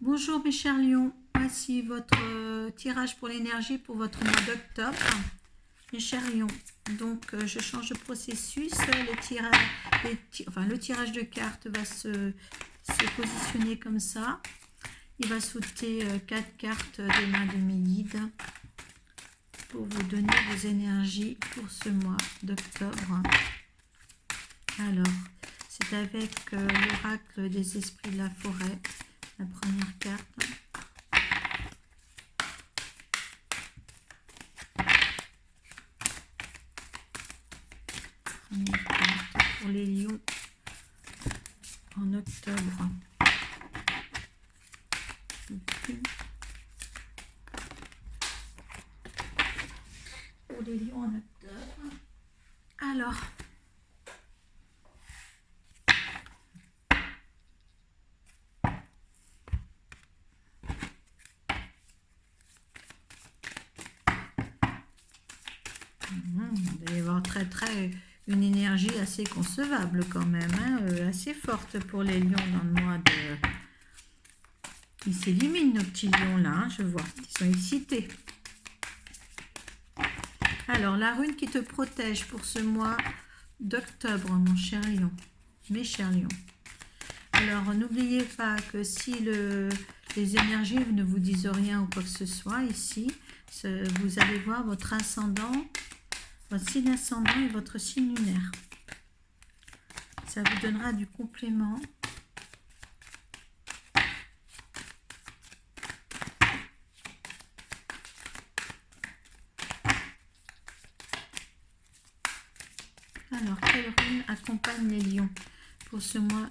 Bonjour mes chers lions, voici votre tirage pour l'énergie pour votre mois d'octobre. Mes chers lions, donc je change de processus, le tirage de cartes va se positionner comme ça. Il va sauter 4 cartes des mains de mes guides pour vous donner vos énergies pour ce mois d'octobre. Alors, c'est avec l'oracle des esprits de la forêt. La première carte. Première carte pour les lions en octobre. Pour les lions en octobre. Alors. Il va y avoir une énergie assez concevable quand même, hein, assez forte pour les lions dans le mois de... Ils s'illuminent nos petits lions là, hein, je vois, ils sont excités. Alors la rune qui te protège pour ce mois d'octobre, mon cher lion, mes chers lions. Alors n'oubliez pas que si les énergies ne vous disent rien ou quoi que ce soit ici, vous allez voir votre ascendant, votre signe ascendant et votre signe lunaire. Ça vous donnera du complément. Alors, quelle rune accompagne les lions pour ce mois?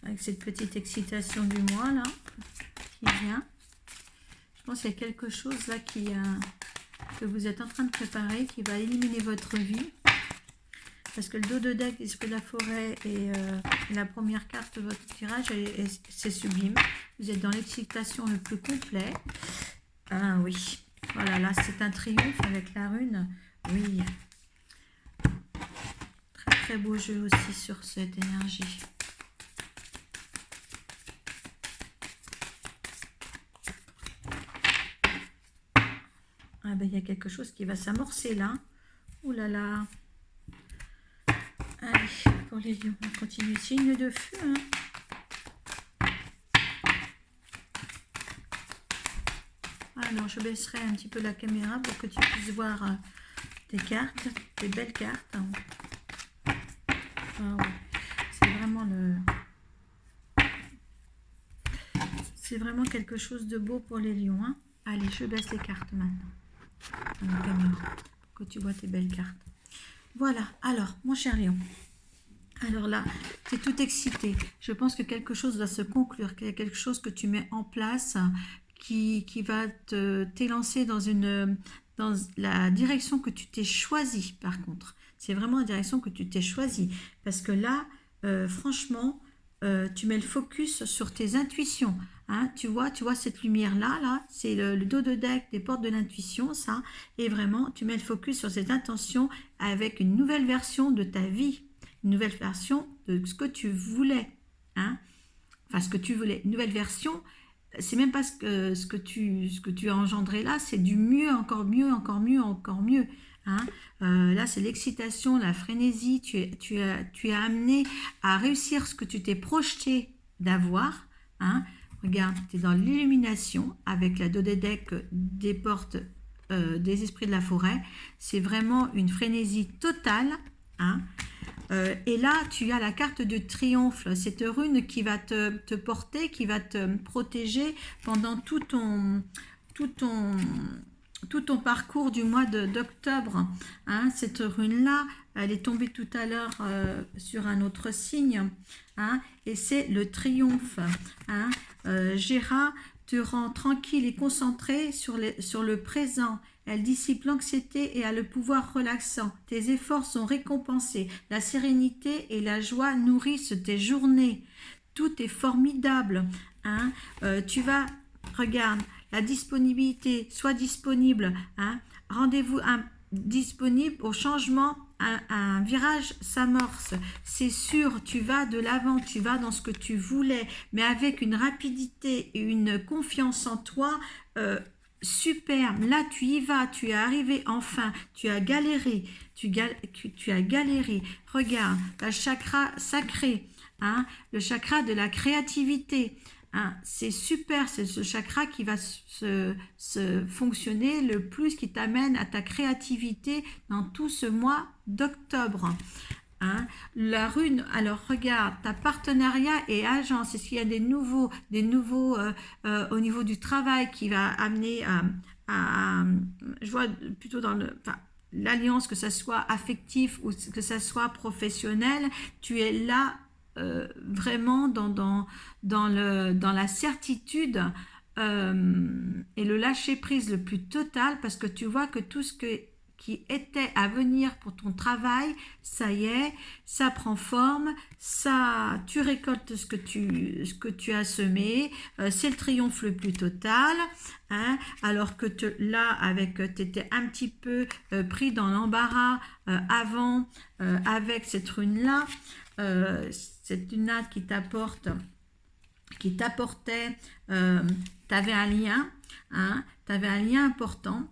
Avec cette petite excitation du mois là, qui vient. Je pense qu'il y a quelque chose là que vous êtes en train de préparer, qui va éliminer votre vie. Parce que le dos de deck, l'esprit de la forêt et la première carte de votre tirage, c'est sublime. Vous êtes dans l'excitation le plus complet. Ah oui, voilà, là c'est un triomphe avec la rune. Oui, très très beau jeu aussi sur cette énergie. Ah ben, il y a quelque chose qui va s'amorcer là. Ouh là là. Allez, pour les lions, on continue. Signe de feu. Hein. Alors, je baisserai un petit peu la caméra pour que tu puisses voir tes cartes, tes belles cartes. Ah ouais. C'est vraiment quelque chose de beau pour les lions. Hein. Allez, je baisse les cartes maintenant. Dans la caméra, pour que tu vois tes belles cartes. Voilà, alors, mon cher lion. Alors là, tu es tout excité. Je pense que quelque chose va se conclure, qu'il y a quelque chose que tu mets en place qui va t'élancer dans la direction que tu t'es choisie, par contre. C'est vraiment la direction que tu t'es choisie. Parce que là, franchement, tu mets le focus sur tes intuitions. Hein, tu vois cette lumière-là, c'est le dos de deck des portes de l'intuition, ça. Et vraiment, tu mets le focus sur cette intention avec une nouvelle version de ta vie. Une nouvelle version de ce que tu voulais. Hein, enfin, ce que tu voulais. Une nouvelle version, c'est même pas ce que tu as engendré là, c'est du mieux, encore mieux, encore mieux, encore mieux. Hein. Là, c'est l'excitation, la frénésie. Tu es amené à réussir ce que tu t'es projeté d'avoir. Hein. Regarde, tu es dans l'illumination avec la dodédèque des portes des esprits de la forêt. C'est vraiment une frénésie totale. Hein. Et là, tu as la carte de triomphe, cette rune qui va te porter, qui va te protéger pendant tout ton parcours du mois d'octobre. Hein, cette rune-là, elle est tombée tout à l'heure sur un autre signe. Hein, et c'est le triomphe. Hein. Gera te rend tranquille et concentré sur le présent. Elle dissipe l'anxiété et a le pouvoir relaxant. Tes efforts sont récompensés. La sérénité et la joie nourrissent tes journées. Tout est formidable. Hein. Regarde, la disponibilité, sois disponible. Hein. Rendez-vous disponible au changement un virage s'amorce. C'est sûr, tu vas de l'avant, tu vas dans ce que tu voulais, mais avec une rapidité et une confiance en toi superbe. Là, tu y vas, tu es arrivé enfin, tu as galéré, tu as galéré. Regarde, le chakra sacré, hein, le chakra de la créativité. Hein, c'est super, c'est ce chakra qui va se fonctionner le plus, qui t'amène à ta créativité dans tout ce mois d'octobre. Hein, la rune, alors regarde, ta partenariat et agence, est-ce qu'il y a des nouveaux au niveau du travail qui va amener je vois plutôt dans l'alliance, que ça soit affectif ou que ça soit professionnel, tu es là vraiment dans la certitude et le lâcher prise le plus total, parce que tu vois que tout ce qui était à venir pour ton travail, ça y est, ça prend forme, ça, tu récoltes ce que tu as semé, c'est le triomphe le plus total, hein, alors que là, tu étais un petit peu pris dans l'embarras avant, avec cette rune-là, qui t'apportait, tu avais un lien, hein, tu avais un lien important,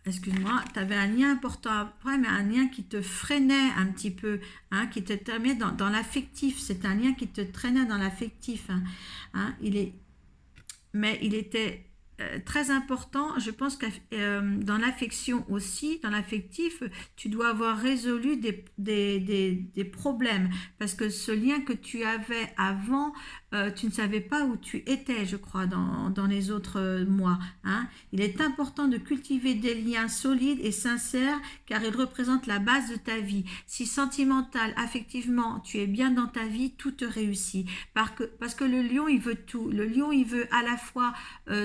excuse-moi, tu avais un lien important après, mais un lien qui te freinait un petit peu, hein, qui te terminait dans l'affectif. C'est un lien qui te traînait dans l'affectif. Hein, mais il était très important. Je pense que dans l'affection aussi, dans l'affectif, tu dois avoir résolu des problèmes. Parce que ce lien que tu avais avant, tu ne savais pas où tu étais, je crois, dans les autres mois. Hein. Il est important de cultiver des liens solides et sincères, car ils représentent la base de ta vie. Si sentimental, affectivement, tu es bien dans ta vie, tout te réussit. Parce que le lion, il veut tout. Le lion, il veut à la fois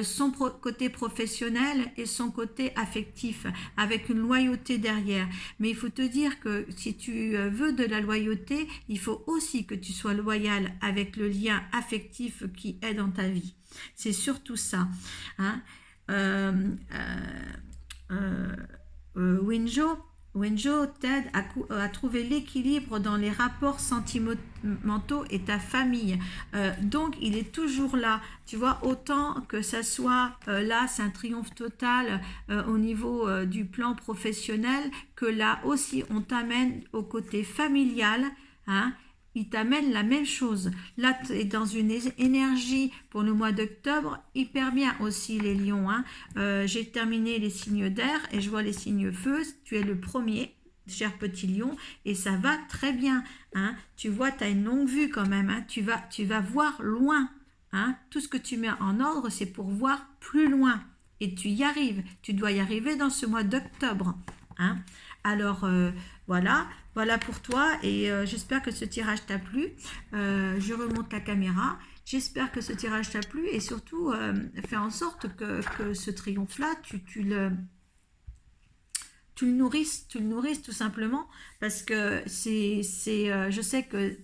son côté professionnel et son côté affectif, avec une loyauté derrière. Mais il faut te dire que si tu veux de la loyauté, il faut aussi que tu sois loyal avec le lien affectif qui est dans ta vie. C'est surtout ça. Hein. Winjo t'aide à trouver l'équilibre dans les rapports sentimentaux et ta famille. Donc, il est toujours là. Tu vois, autant que ça soit là, c'est un triomphe total au niveau du plan professionnel, que là aussi, on t'amène au côté familial, hein. Il t'amène la même chose. Là, tu es dans une énergie pour le mois d'octobre hyper bien aussi, les lions. Hein. J'ai terminé les signes d'air et je vois les signes feu. Tu es le premier, cher petit lion, et ça va très bien. Hein. Tu vois, tu as une longue vue quand même. Hein. Tu vas voir loin. Hein. Tout ce que tu mets en ordre, c'est pour voir plus loin. Et tu y arrives. Tu dois y arriver dans ce mois d'octobre. Hein. Alors, voilà pour toi, et j'espère que ce tirage t'a plu. Je remonte la caméra. J'espère que ce tirage t'a plu, et surtout, fais en sorte que ce triomphe-là, tu le nourrisses tout simplement, parce que je sais que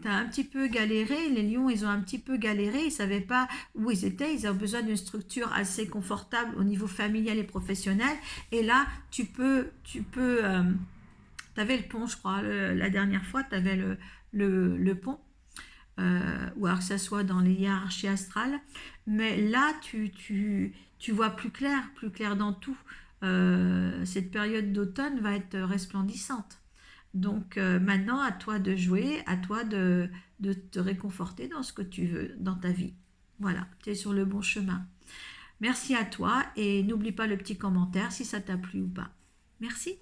tu as un petit peu galéré, les lions, ils ont un petit peu galéré, ils ne savaient pas où ils étaient, ils ont besoin d'une structure assez confortable au niveau familial et professionnel, et là, tu avais le pont, je crois, la dernière fois, tu avais le pont, ou alors que ça soit dans les hiérarchies astrales, mais là, tu vois plus clair dans tout. Cette période d'automne va être resplendissante. Donc maintenant, à toi de jouer, à toi de te réconforter dans ce que tu veux dans ta vie. Voilà, tu es sur le bon chemin. Merci à toi, et n'oublie pas le petit commentaire si ça t'a plu ou pas. Merci.